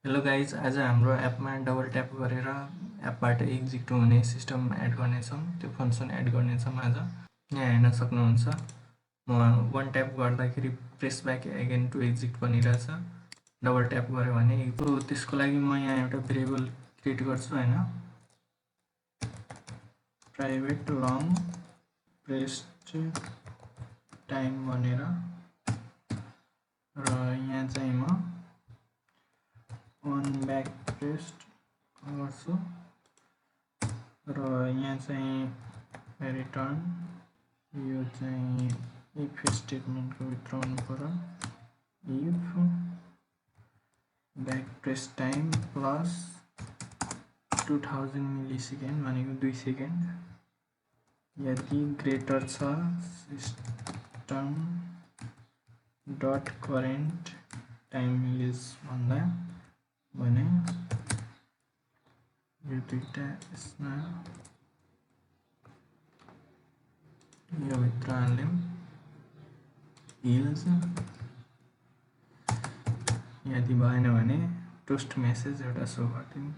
Hello guys, आज हाम्रो एपमा डबल ट्याप गरेर एपबाट एक्जिट हुने सिस्टम एड गर्नेछौँ। त्यो फङ्सन एड गर्नेछौँ आज। यहाँ हेर्न सक्नुहुन्छ, म वान ट्याप गर्दाखेरि press back again to exit भनिरहेछ। डबल ट्याप गऱ्यो भने त्यसको लागि म यहाँ एउटा भेरिएबल क्रिएट गर्छु होइन, प्राइभेट लङ प्रेस्ड टाइम भनेर। र यहाँ चाहिँ म on back pressed गर्छु र यहाँ चाहिँ रिटर्न यो चाहिँ इफ स्टेटमेन्टको भित्र हुनु पर्यो। If back press time plus 2000 मिलिसेकेन्ड भनेको 2 सेकेन्ड यदि ग्रेटर छ सिस्टम डट करेन्ट टाइम मिलिज भन्दा भने यो दुईटा यसमा यो भित्र हाल्यौँ हिल्स। यदि भएन भने टोस्ट मेसेज एउटा सो गरिदिउँ।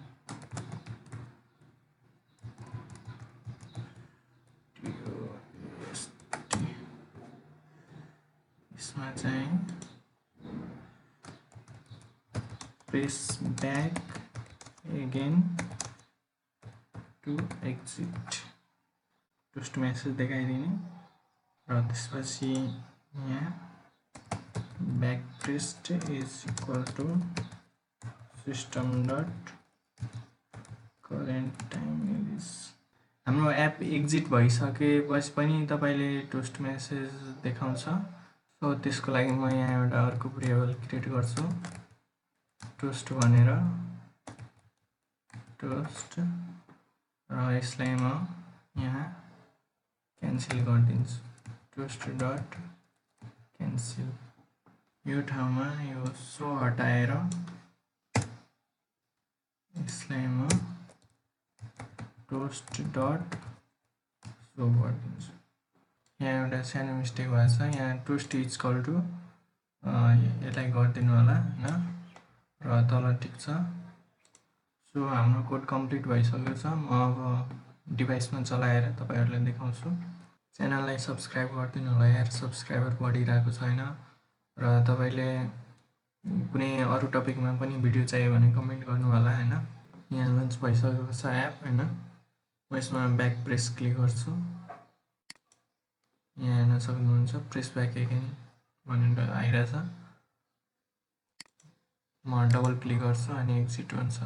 यसमा चाहिँ press back again to exit toast message देखाइदिने र त्यसपछि यहाँ back pressed is equal to system dot current time is. हाम्रो एप एक्जिट भइसकेपछि पनि तपाईँले टोस्ट मेसेज देखाउँछ। सो त्यसको लागि म यहाँ एउटा अर्को भेरिएबल क्रिएट गर्छु, टोस्ट भनेर। टोस्ट र यसलाई म यहाँ क्यान्सल गरिदिन्छु, टोस्ट डट क्यान्सल। यो ठाउँमा यो सो हटाएर यसलाई म टोस्ट डट सो गरिदिन्छु। यहाँ एउटा सानो मिस्टेक भएछ, यहाँ टोस्ट इज इक्वल टु यसलाई गरिदिनु होला होइन, र तल ठिक छ। सो हाम्रो कोड कम्प्लिट भइसकेको छ। म अब डिभाइसमा चलाएर तपाईँहरूलाई देखाउँछु। च्यानललाई सब्सक्राइब गरिदिनु होला यार, सब्सक्राइबर बढिरहेको छैन। र तपाईँले कुनै अरू टपिकमा पनि भिडियो चाहियो भने कमेन्ट गर्नु होला होइन। यहाँ लन्च भइसकेको छ एप होइन। म यसमा ब्याक प्रेस क्लिक गर्छु, यहाँ हेर्न सक्नुहुन्छ प्रेस ब्याक एगेन भनेर आइरहेछ। म डबल क्लिक गर्छु अनि एक्जिट हुन्छ।